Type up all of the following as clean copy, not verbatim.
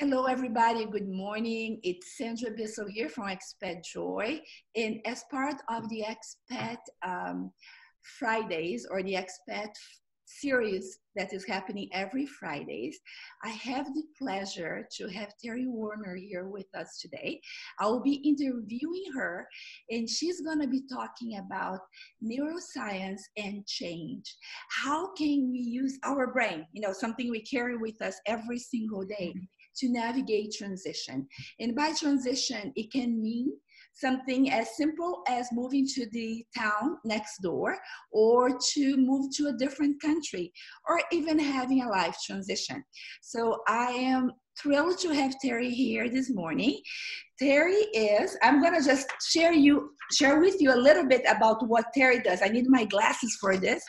Hello, everybody. Good morning. It's Sandra Bissell here from ExpatJoy. And as part of the EXPAT Fridays or the EXPAT series that is happening every Fridays, I have the pleasure to have Terri Werner here with us today. I will be interviewing her, and she's going to be talking about neuroscience and change. How can we use our brain, something we carry with us every single day, to navigate transition? And by transition, it can mean something as simple as moving to the town next door, or to move to a different country, or even having a life transition. So I am thrilled to have Terri here this morning. Terri I'm gonna just share with you a little bit about what Terri does. I need my glasses for this.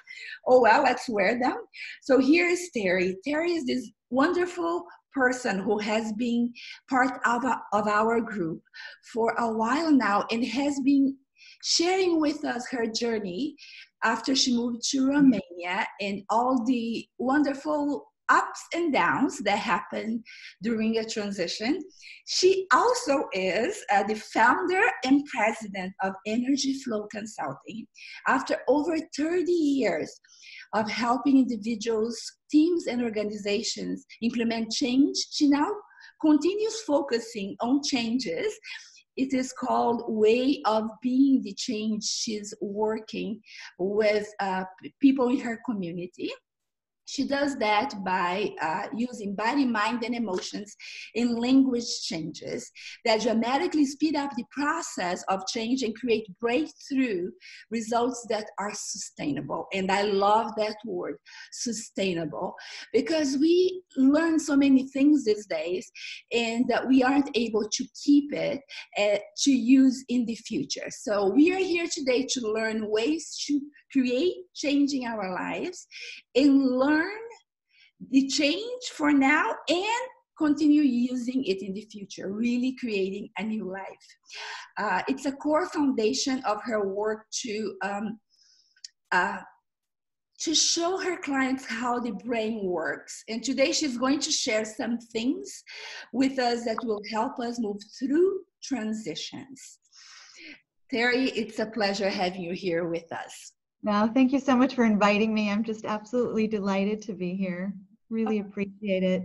Oh well, let's wear them. So here is Terri. Terri is this wonderful person who has been part of our group for a while now and has been sharing with us her journey after she moved to Romania and all the wonderful ups and downs that happen during a transition. She also is the founder and president of Energy Flow Consulting. After over 30 years of helping individuals, teams, and organizations implement change, she now continues focusing on changes. It is called Way of Being the Change. She's working with people in her community. She does that by using body, mind, and emotions in language changes that dramatically speed up the process of change and create breakthrough results that are sustainable. And I love that word, sustainable, because we learn so many things these days and that we aren't able to keep it to use in the future. So we are here today to learn ways to create change in our lives and learn the change for now and continue using it in the future, really creating a new life. It's a core foundation of her work to show her clients how the brain works. And today she's going to share some things with us that will help us move through transitions. Terri, it's a pleasure having you here with us. No, thank you so much for inviting me. I'm just absolutely delighted to be here. Really appreciate it.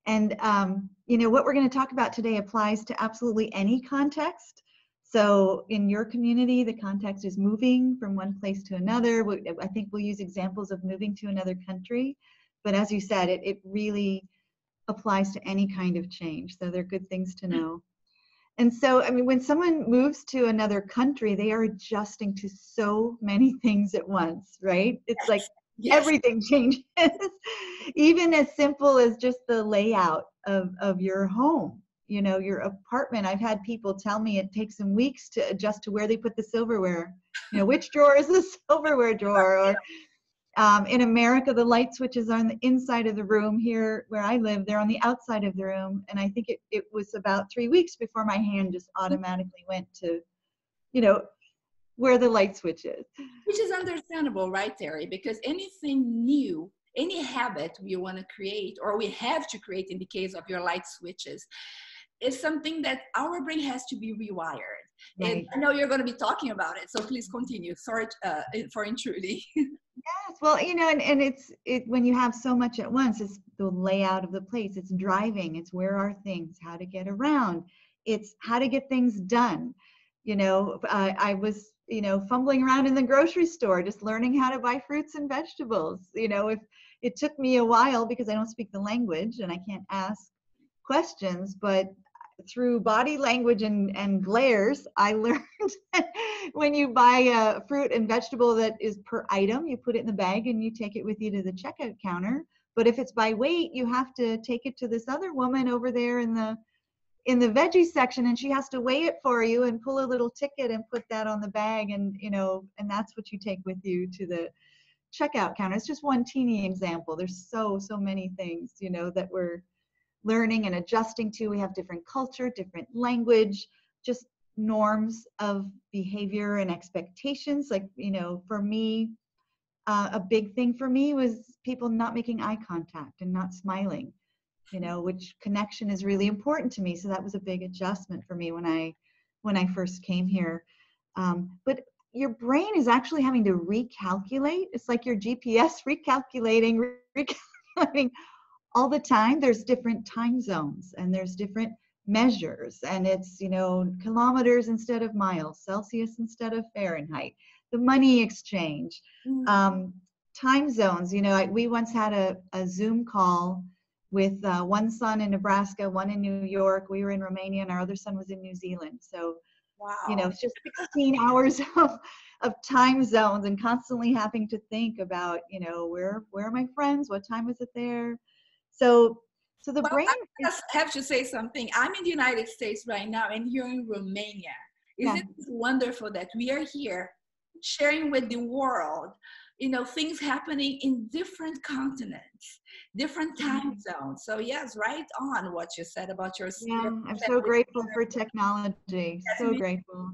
And, what we're going to talk about today applies to absolutely any context. So in your community, the context is moving from one place to another. I think we'll use examples of moving to another country. But as you said, it really applies to any kind of change. So they're good things to know. And so, when someone moves to another country, they are adjusting to so many things at once, right? It's like everything changes, even as simple as just the layout of your home, your apartment. I've had people tell me it takes them weeks to adjust to where they put the silverware, which drawer is the silverware drawer, or in America, the light switches are on the inside of the room. Here where I live, they're on the outside of the room. And I think it was about 3 weeks before my hand just automatically went to, where the light switch is. Which is understandable, right, Terri? Because anything new, any habit we want to create, or we have to create in the case of your light switches, is something that our brain has to be rewired. Right. And I know you're going to be talking about it, so please continue. Sorry for intruding. Yes, well, and it's when you have so much at once, it's the layout of the place, it's driving, it's where are things, how to get around, it's how to get things done. I was, fumbling around in the grocery store, just learning how to buy fruits and vegetables. If it took me a while because I don't speak the language and I can't ask questions, but through body language and glares, I learned when you buy a fruit and vegetable that is per item, you put it in the bag and you take it with you to the checkout counter. But if it's by weight, you have to take it to this other woman over there in the veggie section, and she has to weigh it for you and pull a little ticket and put that on the bag, and and that's what you take with you to the checkout counter. It's just one teeny example. There's so many things that we're learning and adjusting to. We have different culture, different language, just norms of behavior and expectations. Like, for me, a big thing for me was people not making eye contact and not smiling. which connection is really important to me. So that was a big adjustment for me when I first came here. But your brain is actually having to recalculate. It's like your GPS recalculating all the time. There's different time zones and there's different measures, and it's kilometers instead of miles, Celsius instead of Fahrenheit, the money exchange, time zones. We once had a Zoom call with one son in Nebraska, one in New York. We were in Romania, and our other son was in New Zealand. So wow. it's just 16 hours of time zones, and constantly having to think about where are my friends, what time is it there. So the brain I just have to say something. I'm in the United States right now, and you're in Romania. Isn't it wonderful that we are here sharing with the world, things happening in different continents, different time zones. So yes, right on what you said about your I'm so grateful for technology. So grateful.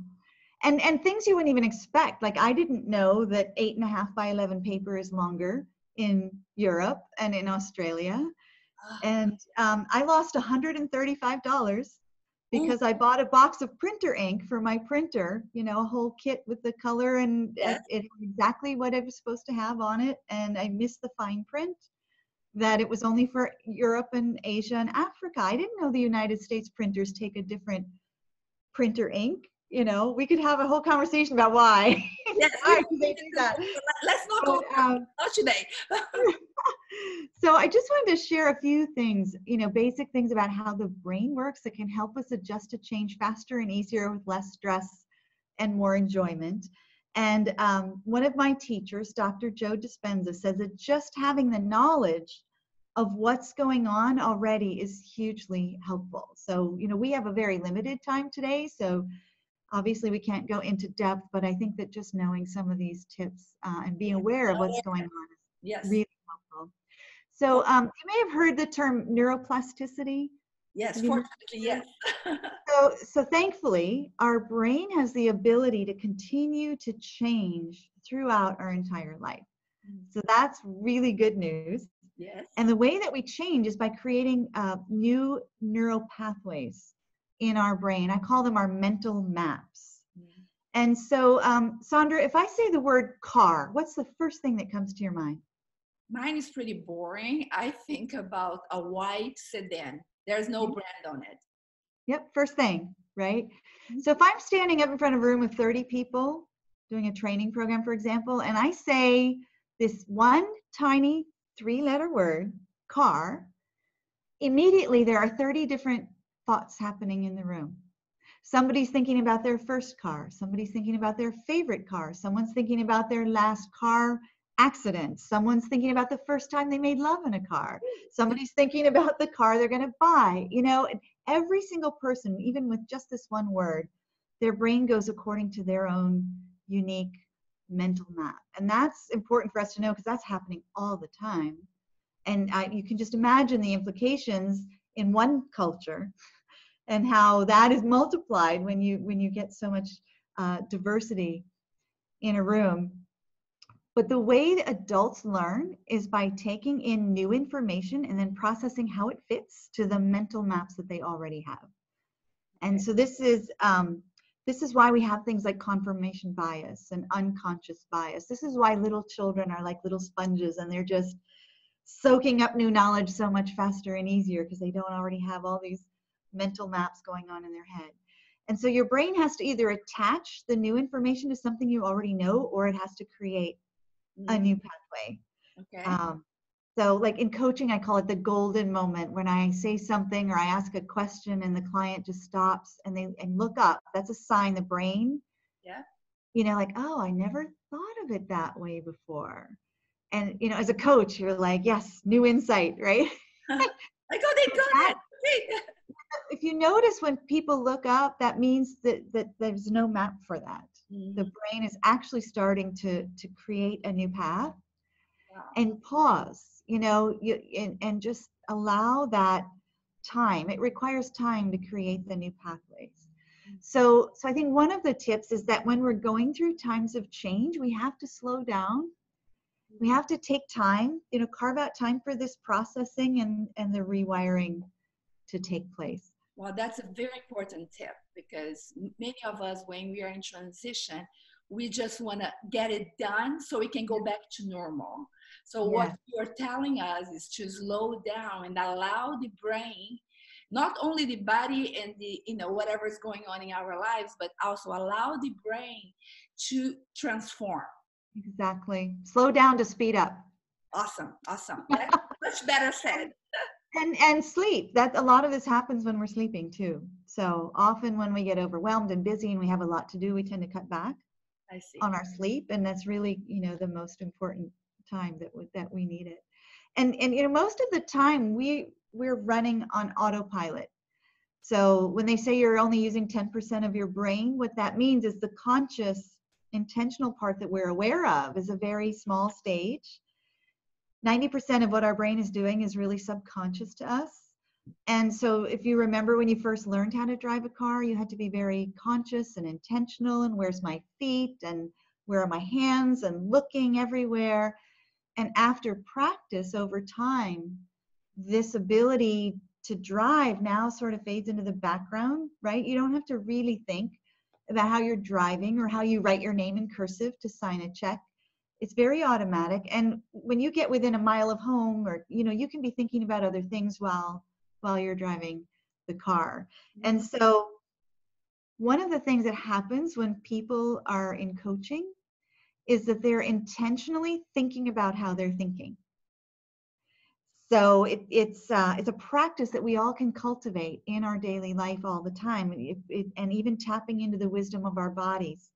And things you wouldn't even expect. Like, I didn't know that 8.5 by 11 paper is longer in Europe and in Australia. And I lost $135 because I bought a box of printer ink for my printer, a whole kit with the color, and it had exactly what it was supposed to have on it. And I missed the fine print that it was only for Europe and Asia and Africa. I didn't know the United States printers take a different printer ink. We could have a whole conversation about why. Yes, why do they do that? Let's not go not today. So I just wanted to share a few things, basic things about how the brain works that can help us adjust to change faster and easier with less stress and more enjoyment. And one of my teachers, Dr. Joe Dispenza, says that just having the knowledge of what's going on already is hugely helpful. So, we have a very limited time today, so obviously we can't go into depth, but I think that just knowing some of these tips and being aware of what's going on is really helpful. So you may have heard the term neuroplasticity. Yes, fortunately, yes. So thankfully, our brain has the ability to continue to change throughout our entire life. So that's really good news. Yes. And the way that we change is by creating new neural pathways in our brain. I call them our mental maps. And so, Sandra, if I say the word car, what's the first thing that comes to your mind? Mine is pretty boring. I think about a white sedan. There's no brand on it. Yep, first thing, right? So if I'm standing up in front of a room with 30 people doing a training program, for example, and I say this one tiny 3-letter word, car, immediately there are 30 different thoughts happening in the room. Somebody's thinking about their first car. Somebody's thinking about their favorite car. Someone's thinking about their last car accident. Someone's thinking about the first time they made love in a car. Somebody's thinking about the car they're going to buy. Every single person, even with just this one word, their brain goes according to their own unique mental map. And that's important for us to know, because that's happening all the time. And you can just imagine the implications in one culture and how that is multiplied when you get so much diversity in a room. But the way that adults learn is by taking in new information and then processing how it fits to the mental maps that they already have. And so this is why we have things like confirmation bias and unconscious bias. This is why little children are like little sponges, and they're just soaking up new knowledge so much faster and easier because they don't already have all these mental maps going on in their head. And so your brain has to either attach the new information to something you already know, or it has to create a new pathway. Okay. So like in coaching, I call it the golden moment, when I say something or I ask a question and the client just stops and they look up. That's a sign the brain, like, oh, I never thought of it that way before. And, as a coach, you're like, yes, new insight, right? They got it. If you notice when people look up, that means that there's no map for that. The brain is actually starting to create a new path. And pause, and just allow that time. It requires time to create the new pathways. So I think one of the tips is that when we're going through times of change, we have to slow down we have to take time, carve out time for this processing and the rewiring to take place. Well, that's a very important tip, because many of us, when we are in transition, we just want to get it done so we can go back to normal. So what you're telling us is to slow down and allow the brain, not only the body and the, whatever is going on in our lives, but also allow the brain to transform. Exactly. Slow down to speed up. Awesome. Awesome. That's much better said. And sleep. That a lot of this happens when we're sleeping too. So often when we get overwhelmed and busy and we have a lot to do, we tend to cut back on our sleep, and that's really, the most important time that we need it. And most of the time we're running on autopilot. So when they say you're only using 10% of your brain, what that means is the conscious, intentional part that we're aware of is a very small stage. 90% of what our brain is doing is really subconscious to us. And so if you remember when you first learned how to drive a car, you had to be very conscious and intentional, and where's my feet and where are my hands, and looking everywhere. And after practice over time, this ability to drive now sort of fades into the background, right? You don't have to really think about how you're driving or how you write your name in cursive to sign a check. It's very automatic. And when you get within a mile of home, or, you can be thinking about other things while you're driving the car. And so one of the things that happens when people are in coaching is that they're intentionally thinking about how they're thinking. So it's a practice that we all can cultivate in our daily life all the time, and even tapping into the wisdom of our bodies.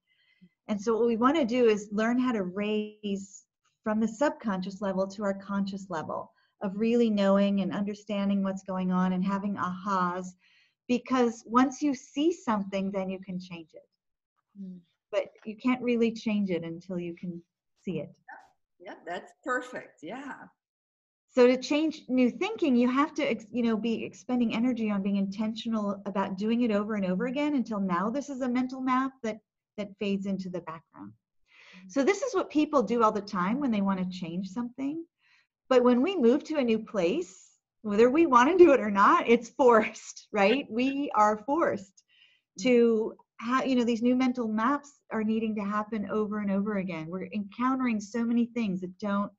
And so what we want to do is learn how to raise from the subconscious level to our conscious level of really knowing and understanding what's going on and having ahas, because once you see something, then you can change it. But you can't really change it until you can see it. Yeah, that's perfect. Yeah. So to change new thinking, you have to, be expending energy on being intentional about doing it over and over again until now this is a mental map that fades into the background. So this is what people do all the time when they want to change something. But when we move to a new place, whether we want to do it or not, it's forced, right? We are forced to have, these new mental maps are needing to happen over and over again. We're encountering so many things that don't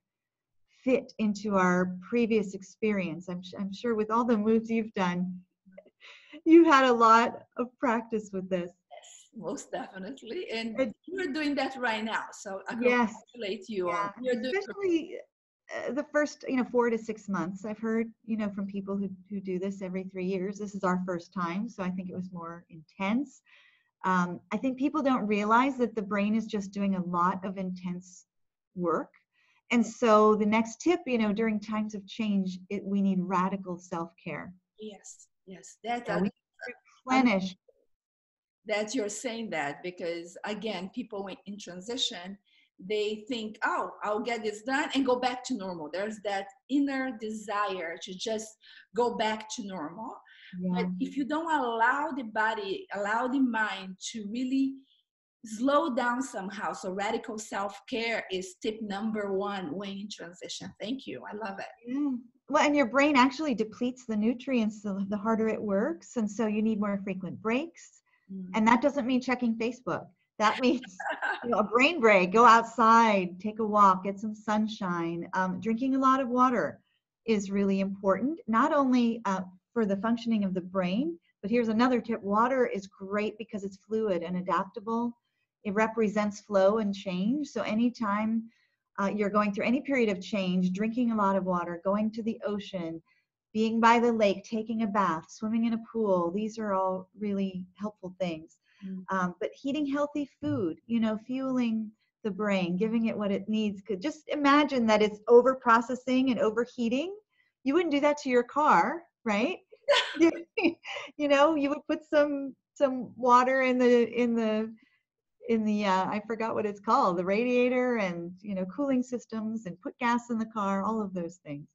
fit into our previous experience. I'm sure with all the moves you've done, you've had a lot of practice with this. Yes, most definitely. And you're doing that right now. So I Yes. congratulate you Yeah. on you're doing. Especially the first 4 to 6 months. I've heard from people who do this every 3 years. This is our first time, so I think it was more intense. I think people don't realize that the brain is just doing a lot of intense work. And so the next tip, during times of change, we need radical self-care. Yes. That we replenish. That you're saying that, because again, people in transition, they think, oh, I'll get this done and go back to normal. There's that inner desire to just go back to normal. Yeah. But if you don't allow the body, allow the mind to really slow down somehow. So radical self-care is tip number 1 when in transition. Thank you. I love it. Yeah. Well, and your brain actually depletes the nutrients the harder it works. And so you need more frequent breaks. And that doesn't mean checking Facebook. That means a brain break. Go outside, take a walk, get some sunshine. Drinking a lot of water is really important, not only for the functioning of the brain, but here's another tip. Water is great because it's fluid and adaptable. It represents flow and change. So anytime you're going through any period of change, drinking a lot of water, going to the ocean, being by the lake, taking a bath, swimming in a pool, these are all really helpful things. But eating healthy food, fueling the brain, giving it what it needs. Just imagine that it's over processing and overheating. You wouldn't do that to your car, right? You would put some water in the I forgot what it's called, the radiator, and cooling systems, and put gas in the car, all of those things.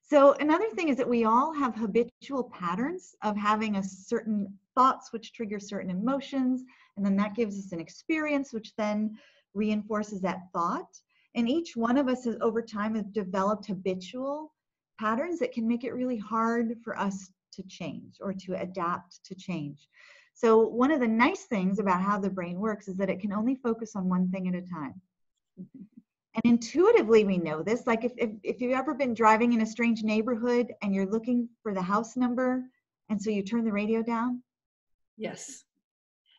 So another thing is that we all have habitual patterns of having a certain thoughts which trigger certain emotions, and then that gives us an experience which then reinforces that thought. And each one of us has over time have developed habitual patterns that can make it really hard for us to change or to adapt to change. So one of the nice things about how the brain works is that it can only focus on one thing at a time. And intuitively we know this. Like if you've ever been driving in a strange neighborhood and you're looking for the house number, and so you turn the radio down. Yes.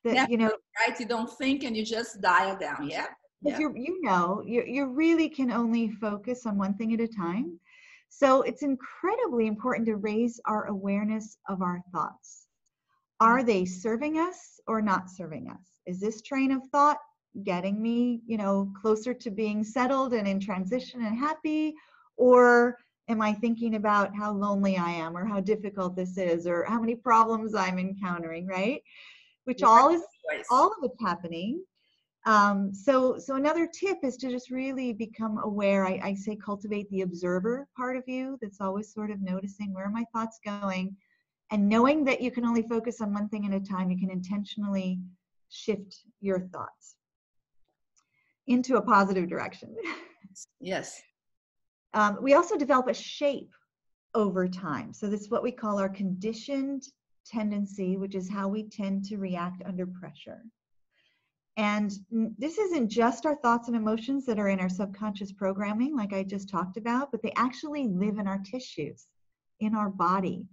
That, you know, right? You don't think and you just dial down. Yeah. Because you really can only focus on one thing at a time. So it's incredibly important to raise our awareness of our thoughts. Are they serving us or not serving us? Is this train of thought getting me, you know, closer to being settled and in transition and happy? Or am I thinking about how lonely I am or how difficult this is or how many problems I'm encountering, right? Which all of it's happening. So another tip is to just really become aware. I say cultivate the observer part of you that's always sort of noticing, where are my thoughts going? And knowing that you can only focus on one thing at a time, you can intentionally shift your thoughts into a positive direction. Yes. We also develop a shape over time. So this is what we call our conditioned tendency, which is how we tend to react under pressure. And this isn't just our thoughts and emotions that are in our subconscious programming, like I just talked about, but they actually live in our tissues, in our body,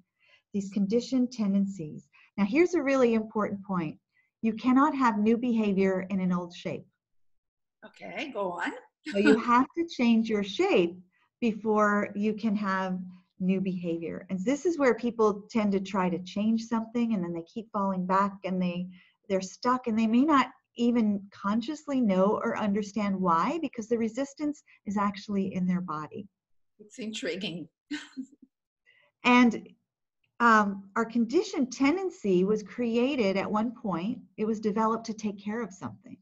these conditioned tendencies. Now, here's a really important point. You cannot have new behavior in an old shape. Okay, go on. So you have to change your shape before you can have new behavior. And this is where people tend to try to change something and then they keep falling back and they're stuck, and they may not even consciously know or understand why, because the resistance is actually in their body. It's intriguing. And our conditioned tendency was created at one point. It was developed to take care of something.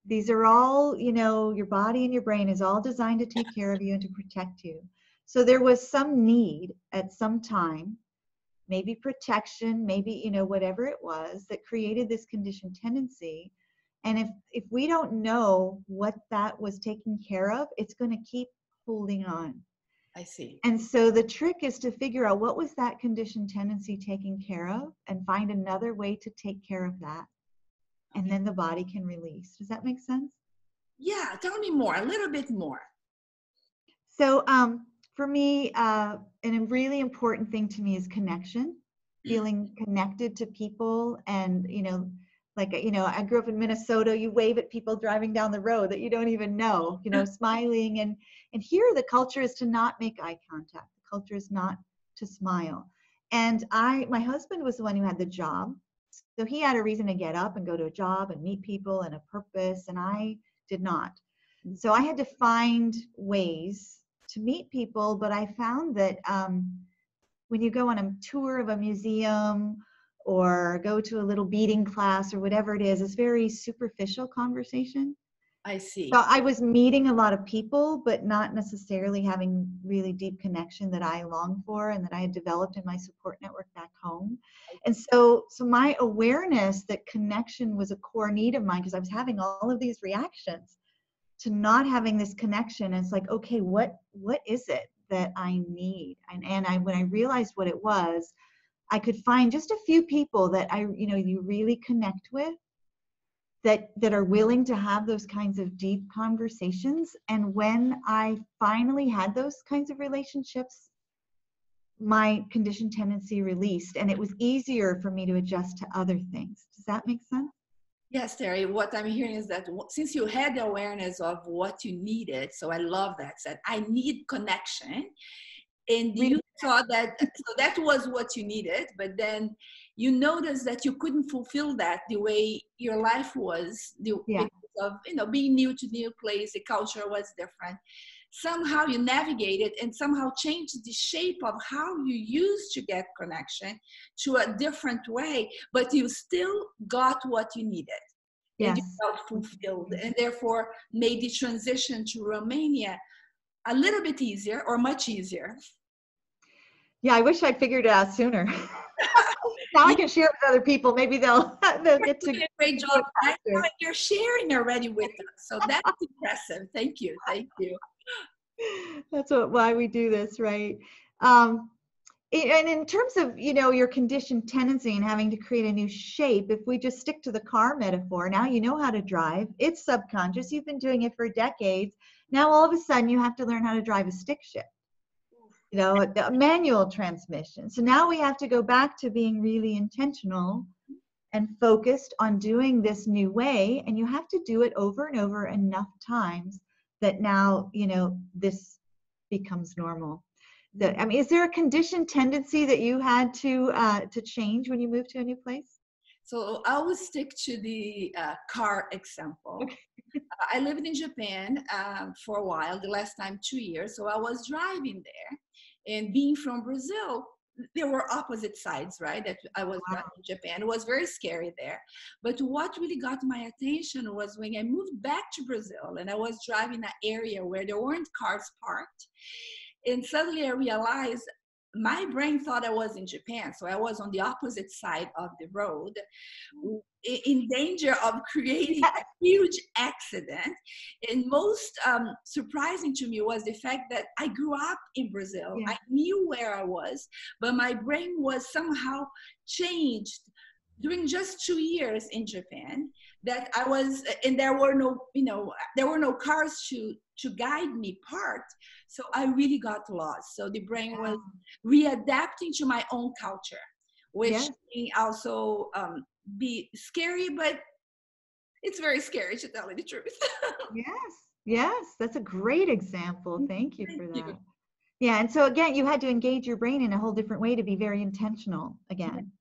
These are all, you know, your body and your brain is all designed to take care of you and to protect you. So there was some need at some time, maybe protection, maybe, you know, whatever it was that created this conditioned tendency. And if we don't know what that was taking care of, it's going to keep holding on. I see. And so the trick is to figure out what was that conditioned tendency taking care of and find another way to take care of that. And then the body can release. Does that make sense? Yeah, tell me more, a little bit more. So for me, a really important thing to me is connection, feeling connected to people. And, you know, like, you know, I grew up in Minnesota, you wave at people driving down the road that you don't even know, you know, smiling. And here the culture is to not make eye contact. The culture is not to smile. And my husband was the one who had the job. So he had a reason to get up and go to a job and meet people and a purpose, and I did not. So I had to find ways to meet people, but I found that when you go on a tour of a museum or go to a little beading class or whatever it is, it's very superficial conversation. I see. So I was meeting a lot of people, but not necessarily having really deep connection that I longed for and that I had developed in my support network back home. And so my awareness that connection was a core need of mine, because I was having all of these reactions to not having this connection. And it's like, okay, what is it that I need? And when I realized what it was, I could find just a few people that you really connect with, that are willing to have those kinds of deep conversations. And when I finally had those kinds of relationships, my conditioned tendency released, and it was easier for me to adjust to other things. Does that make sense? Yes, Terri, what I'm hearing is that since you had the awareness of what you needed, so I love that, said, I need connection. And you thought that, so that was what you needed, but then you noticed that you couldn't fulfill that the way your life was, because of, you know, being new to new place, the culture was different. Somehow you navigated and somehow changed the shape of how you used to get connection to a different way, but you still got what you needed. And you felt fulfilled, and therefore made the transition to Romania a little bit easier or much easier. Yeah, I wish I'd figured it out sooner. Now I can share with other people. Maybe they'll get to doing a great job. I know you're sharing already with us, so that's impressive. Thank you, thank you. That's why we do this, right? And in terms of, your conditioned tendency and having to create a new shape, if we just stick to the car metaphor, now you know how to drive. It's subconscious. You've been doing it for decades. Now all of a sudden you have to learn how to drive a stick shift, a manual transmission. So now we have to go back to being really intentional and focused on doing this new way. And you have to do it over and over enough times that now, this becomes normal. Is there a conditioned tendency that you had to change when you moved to a new place? So I will stick to the car example. Okay. I lived in Japan for a while, the last time 2 years. So I was driving there, and being from Brazil, there were opposite sides, right? That I was driving in Japan. It was very scary there. But what really got my attention was when I moved back to Brazil and I was driving an area where there weren't cars parked. And suddenly I realized my brain thought I was in Japan. So I was on the opposite side of the road, in danger of creating a huge accident. And most surprising to me was the fact that I grew up in Brazil. Yeah. I knew where I was, but my brain was somehow changed during just 2 years in Japan, that I was, and there were no cars to guide me parked. So I really got lost. So the brain was readapting to my own culture, which can also be scary, but it's very scary, to tell you the truth. Yes, that's a great example. Thank you for that. Yeah, and so again, you had to engage your brain in a whole different way to be very intentional again.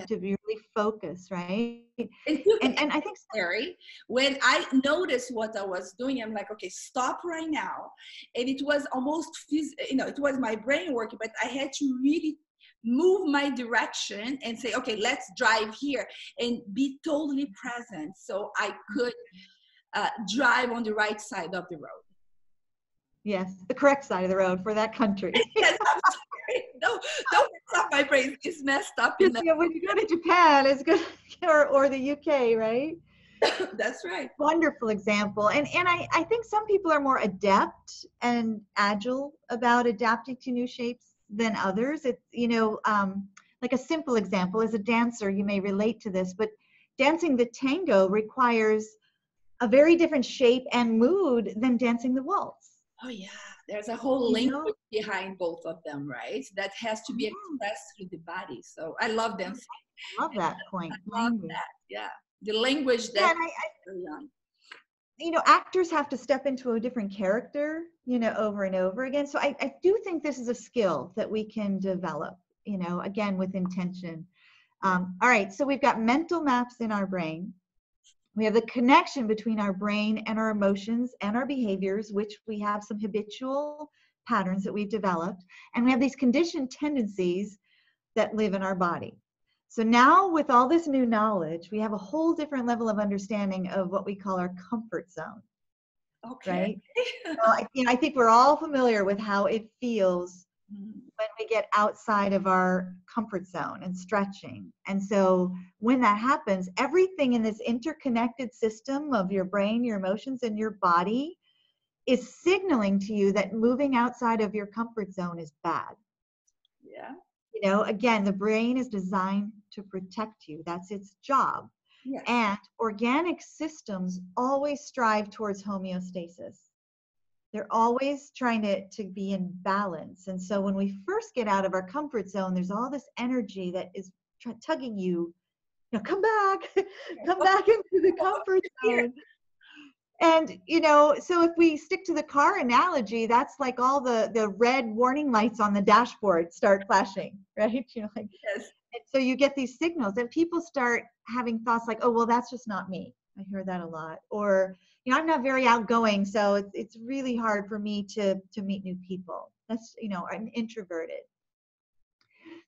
To be really focused, right? And I think, Terri, when I noticed what I was doing, I'm like, okay, stop right now. And it was almost, it was my brain working, but I had to really move my direction and say, okay, let's drive here and be totally present so I could drive on the right side of the road. Yes, the correct side of the road for that country. Yes, I'm sorry. No, don't mess up my brain. It's messed up. When you go to Japan, it's good, or the UK, right? That's right. Wonderful example. And I think some people are more adept and agile about adapting to new shapes than others. It's, like a simple example, as a dancer, you may relate to this, but dancing the tango requires a very different shape and mood than dancing the waltz. Oh yeah, there's a whole language behind both of them, right? That has to be expressed through the body. So I love dancing. I love that point. I love that. Yeah, the language that. Actors have to step into a different character, over and over again. So I do think this is a skill that we can develop, again with intention. All right, so we've got mental maps in our brain. We have the connection between our brain and our emotions and our behaviors, which we have some habitual patterns that we've developed. And we have these conditioned tendencies that live in our body. So now with all this new knowledge, we have a whole different level of understanding of what we call our comfort zone. Okay. Right? So I think we're all familiar with how it feels when we get outside of our comfort zone and stretching. And so when that happens, everything in this interconnected system of your brain, your emotions, and your body is signaling to you that moving outside of your comfort zone is bad. Yeah. Again, the brain is designed to protect you. That's its job. Yes. And organic systems always strive towards homeostasis. They're always trying to be in balance. And so when we first get out of our comfort zone, there's all this energy that is tugging you, come back, come back into the comfort zone. And, so if we stick to the car analogy, that's like all the red warning lights on the dashboard start flashing, right? Yes. And so you get these signals and people start having thoughts like, oh, well, that's just not me. I hear that a lot. Or, I'm not very outgoing, so it's really hard for me to meet new people. That's, I'm introverted.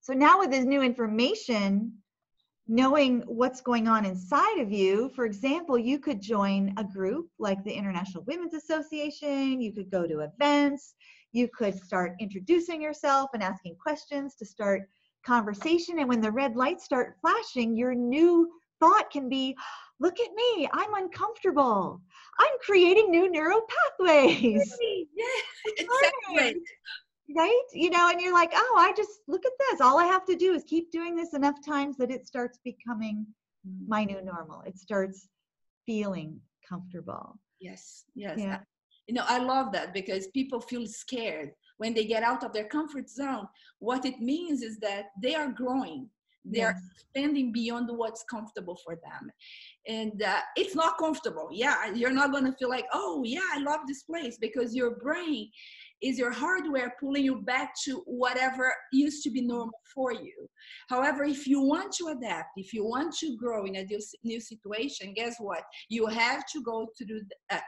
So now with this new information, knowing what's going on inside of you, for example, you could join a group like the International Women's Association, you could go to events, you could start introducing yourself and asking questions to start conversation. And when the red lights start flashing, your new thought can be, look at me, I'm uncomfortable. I'm creating new neural pathways. Yeah, exactly. Right? You know, and you're like, oh, I just look at this. All I have to do is keep doing this enough times that it starts becoming my new normal. It starts feeling comfortable. Yes, yes. Yeah. You know, I love that because people feel scared when they get out of their comfort zone. What it means is that they are growing. They are Yes. expanding beyond what's comfortable for them. And it's not comfortable. Yeah, you're not going to feel like, oh, yeah, I love this place, because your brain is your hardware pulling you back to whatever used to be normal for you. However, if you want to adapt, if you want to grow in a new situation, guess what? You have to go through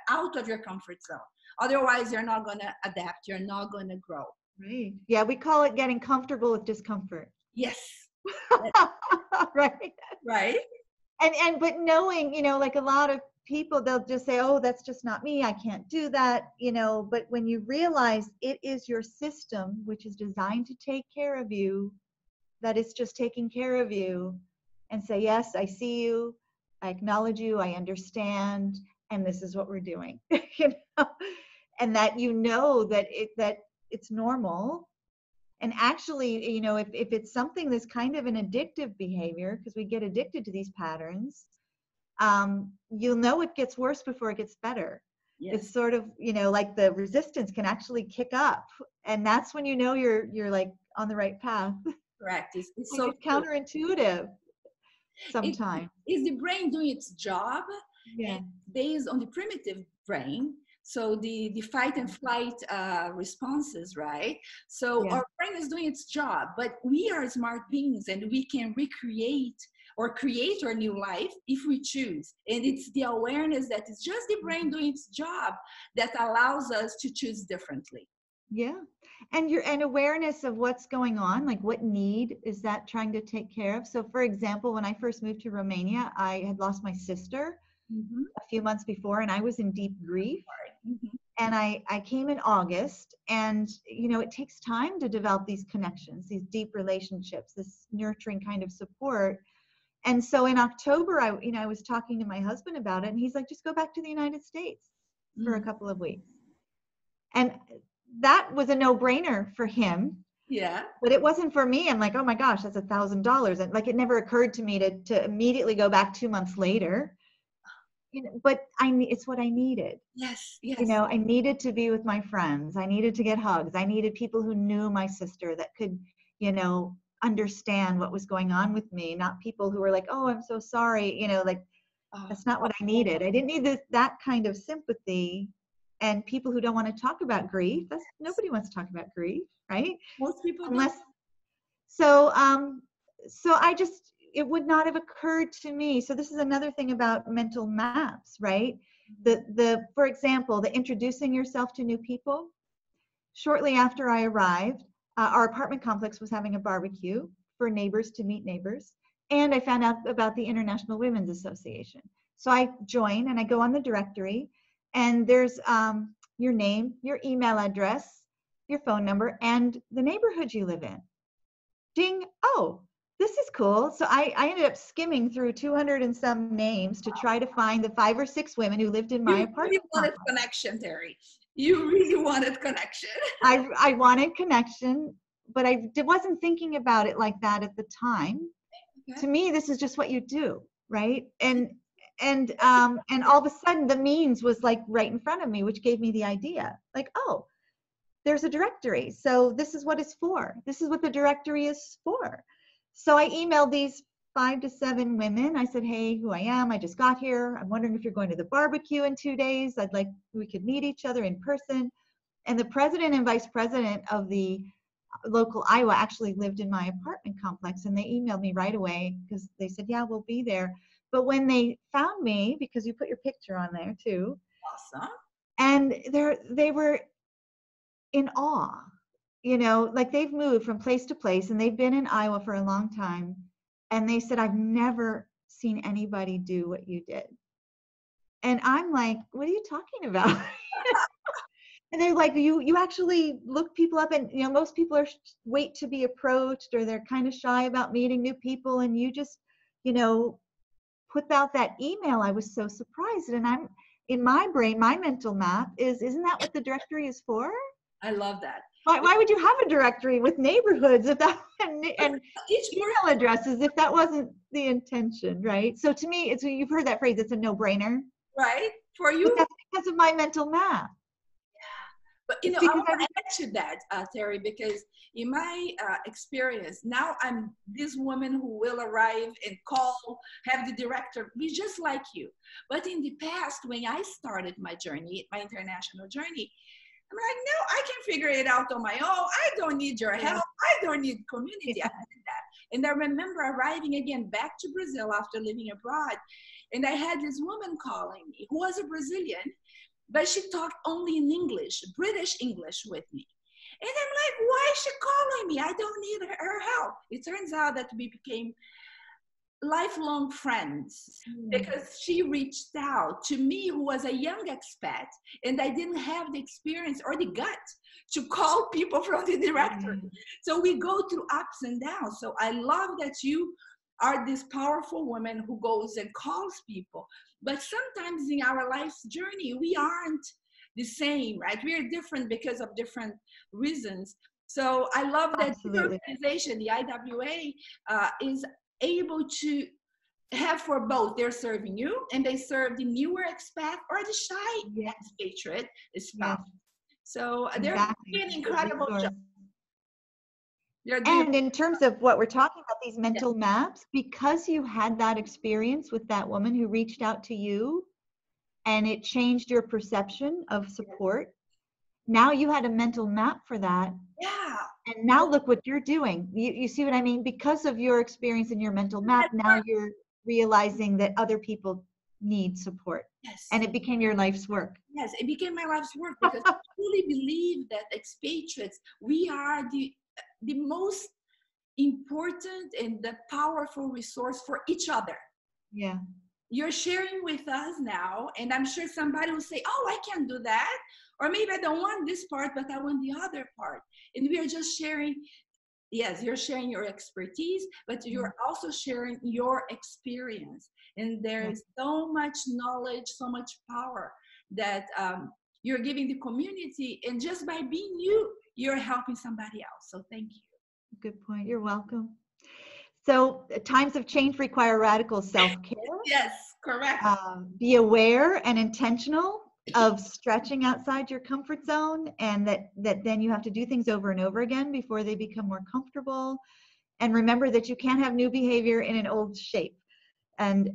out of your comfort zone. Otherwise, you're not going to adapt. You're not going to grow. Right. Yeah, we call it getting comfortable with discomfort. Yes. Right. Right. And but knowing, you know, like a lot of people, they'll just say, oh, that's just not me, I can't do that, you know. But when you realize it is your system, which is designed to take care of you, that it's just taking care of you, and say, yes, I see you, I acknowledge you, I understand, and this is what we're doing. You know, and that you know that it's normal. And actually, you know, if it's something that's kind of an addictive behavior, because we get addicted to these patterns, you'll know it gets worse before it gets better. Yes. It's sort of, you know, like the resistance can actually kick up, and that's when you know you're like on the right path. Correct. It's Like so it's counterintuitive sometimes. Is the brain doing its job? Yeah. And based on the primitive brain, so the fight and flight responses, right? So Yeah. our brain is doing its job, but we are smart beings and we can recreate or create our new life if we choose. And it's the awareness that it's just the brain doing its job that allows us to choose differently. Yeah. And awareness of what's going on, like what need is that trying to take care of. So for example, when I first moved to Romania, I had lost my sister a few months before, and I was in deep grief. And I came in August, and you know, it takes time to develop these connections, these deep relationships, this nurturing kind of support. And so in October, I was talking to my husband about it, and he's like, just go back to the United States for a couple of weeks. And that was a no-brainer for him. Yeah. But it wasn't for me. I'm like, oh my gosh, that's $1,000. And like, it never occurred to me to immediately go back 2 months later. You know, but it's what I needed. Yes. Yes. You know, I needed to be with my friends. I needed to get hugs. I needed people who knew my sister, that could, you know, understand what was going on with me, not people who were like, oh, I'm so sorry. You know, like, that's not what I needed. I didn't need that kind of sympathy. And people who don't want to talk about grief, nobody wants to talk about grief, right? Most people Unless, don't. so I just, it would not have occurred to me. So this is another thing about mental maps, right? For example, the introducing yourself to new people. Shortly after I arrived, our apartment complex was having a barbecue for neighbors to meet neighbors. And I found out about the International Women's Association. So I join and I go on the directory, and there's your name, your email address, your phone number, and the neighborhood you live in. Ding, oh, this is cool. So I ended up skimming through 200 and some names to try to find the 5 or 6 women who lived in my apartment. You really wanted connection, Terri. You really wanted connection. I wanted connection, but I wasn't thinking about it like that at the time. Okay. To me, this is just what you do, right? And all of a sudden, the means was like right in front of me, which gave me the idea. Like, oh, there's a directory. So this is what it's for. This is what the directory is for. So I emailed these 5 to 7 women. I said, hey, who I am. I just got here. I'm wondering if you're going to the barbecue in 2 days. I'd like, we could meet each other in person. And the president and vice president of the local Iowa actually lived in my apartment complex, and they emailed me right away because they said, yeah, we'll be there. But when they found me, because you put your picture on there too. Awesome. And they were in awe. You know, like they've moved from place to place, and they've been in Iowa for a long time. And they said, I've never seen anybody do what you did. And I'm like, what are you talking about? And they're like, you actually look people up, and you know, most people are wait to be approached, or they're kind of shy about meeting new people, and you just, you know, put out that email. I was so surprised. And I'm in my brain, my mental map is, isn't that what the directory is for? I love that. Why would you have a directory with neighborhoods if that and Each email addresses if that wasn't the intention, right? So to me, it's, you've heard that phrase, it's a no-brainer. right for But you. that's because of my mental map. But you It's know, I because want to add to that, Terri, because in my experience, now I'm this woman who will arrive and call, have the director be just like you. But in the past, when I started my journey, my international journey, I'm like, no, I can figure it out on my own. I don't need your help. I don't need community. I did that. And I remember arriving again back to Brazil after living abroad. And I had this woman calling me who was a Brazilian, but she talked only in English, British English with me. And I'm like, why is she calling me? I don't need her help. It turns out that we became lifelong friends because she reached out to me, who was a young expat, and I didn't have the experience or the gut to call people from the directory. So we go through ups and downs. So I love that you are this powerful woman who goes and calls people. But sometimes in our life's journey, we aren't the same, right? We are different because of different reasons. So I love that your organization, the IWA, is able to have for both. They're serving you, and they serve the newer expat or the shy expatriate spouse. So they're doing an incredible job. And in terms of what we're talking about, these mental maps, because you had that experience with that woman who reached out to you and it changed your perception of support, now you had a mental map for that. Yeah. And now look what you're doing. You see what I mean? Because of your experience in your mental map, now you're realizing that other people need support. Yes. And it became your life's work. Yes, it became my life's work because I truly believe that expatriates, we are the most important and the powerful resource for each other. Yeah. You're sharing with us now, and I'm sure somebody will say, oh, I can't do that. Or maybe I don't want this part, but I want the other part. And we are just sharing. Yes, you're sharing your expertise, but you're also sharing your experience. And there is so much knowledge, so much power that you're giving the community. And just by being you, you're helping somebody else. So thank you. Good point. You're welcome. So times of change require radical self-care. Yes, correct. Be aware and intentional of stretching outside your comfort zone, and that then you have to do things over and over again before they become more comfortable. And remember that you can't have new behavior in an old shape. And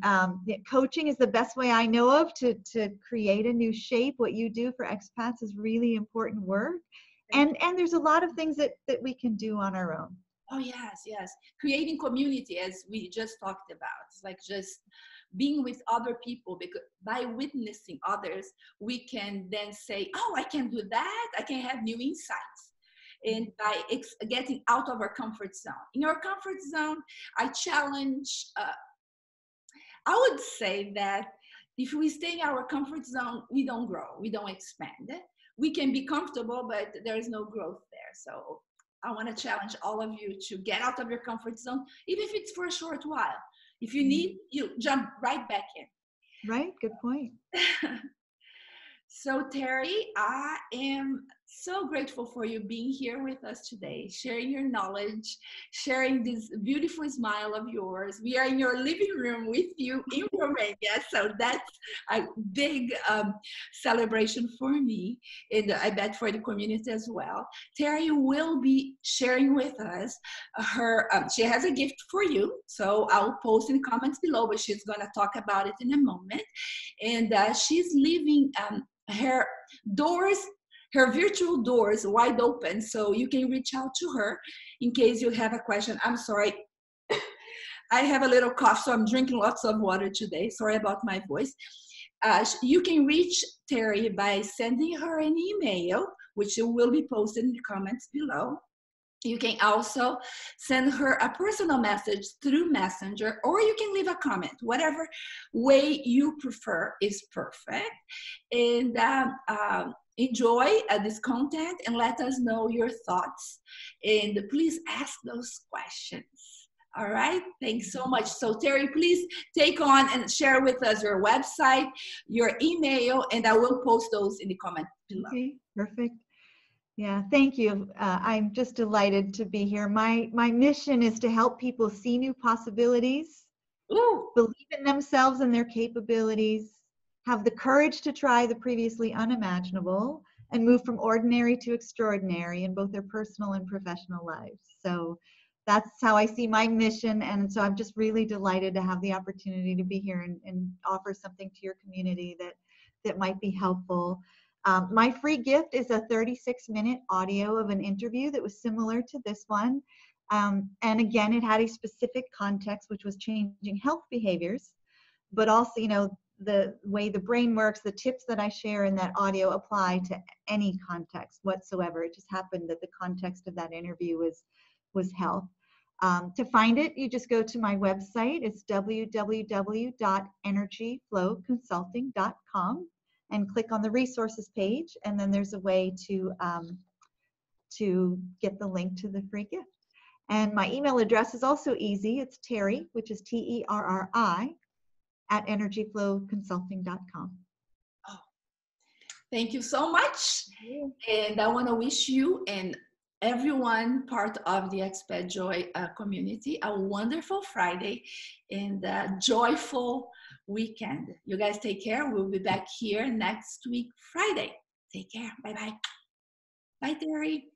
coaching is the best way I know of to create a new shape. What you do for expats is really important work. And there's a lot of things that we can do on our own. Oh, yes, yes. Creating community, as we just talked about. It's like just being with other people, because by witnessing others, we can then say, oh, I can do that. I can have new insights. And by getting out of our comfort zone. In our comfort zone, I challenge, I would say that if we stay in our comfort zone, we don't grow, we don't expand. We can be comfortable, but there is no growth there. So I want to challenge all of you to get out of your comfort zone, even if it's for a short while. If you need, you jump right back in. Right, good point. So Terri, I am so grateful for you being here with us today, sharing your knowledge, sharing this beautiful smile of yours. We are in your living room with you in Romania, so that's a big celebration for me, and I bet for the community as well. Terri will be sharing with us her, she has a gift for you, so I'll post in the comments below, but she's gonna talk about it in a moment. And she's leaving her doors, her virtual doors wide open, so you can reach out to her in case you have a question. I'm sorry, I have a little cough, so I'm drinking lots of water today. Sorry about my voice. You can reach Terri by sending her an email, which will be posted in the comments below. You can also send her a personal message through Messenger, or you can leave a comment. Whatever way you prefer is perfect. And enjoy this content and let us know your thoughts. And please ask those questions. All right, thanks so much. So Terri, please take on and share with us your website, your email, and I will post those in the comment below. Okay, perfect. Yeah, thank you. I'm just delighted to be here. My mission is to help people see new possibilities, believe in themselves and their capabilities, have the courage to try the previously unimaginable, and move from ordinary to extraordinary in both their personal and professional lives. So that's how I see my mission. And so I'm just really delighted to have the opportunity to be here and offer something to your community that might be helpful. My free gift is a 36-minute audio of an interview that was similar to this one. And again, it had a specific context, which was changing health behaviors, but also, you know, the way the brain works, the tips that I share in that audio apply to any context whatsoever. It just happened that the context of that interview was health. To find it, you just go to my website. It's www.energyflowconsulting.com and click on the resources page, and then there's a way to get the link to the free gift. And my email address is also easy. It's Terri, which is Terri, at energyflowconsulting.com. Oh, thank you so much. And I want to wish you and everyone part of the ExpatJoy community a wonderful Friday and a joyful weekend. You guys take care. We'll be back here next week, Friday. Take care. Bye-bye. Bye, Terri.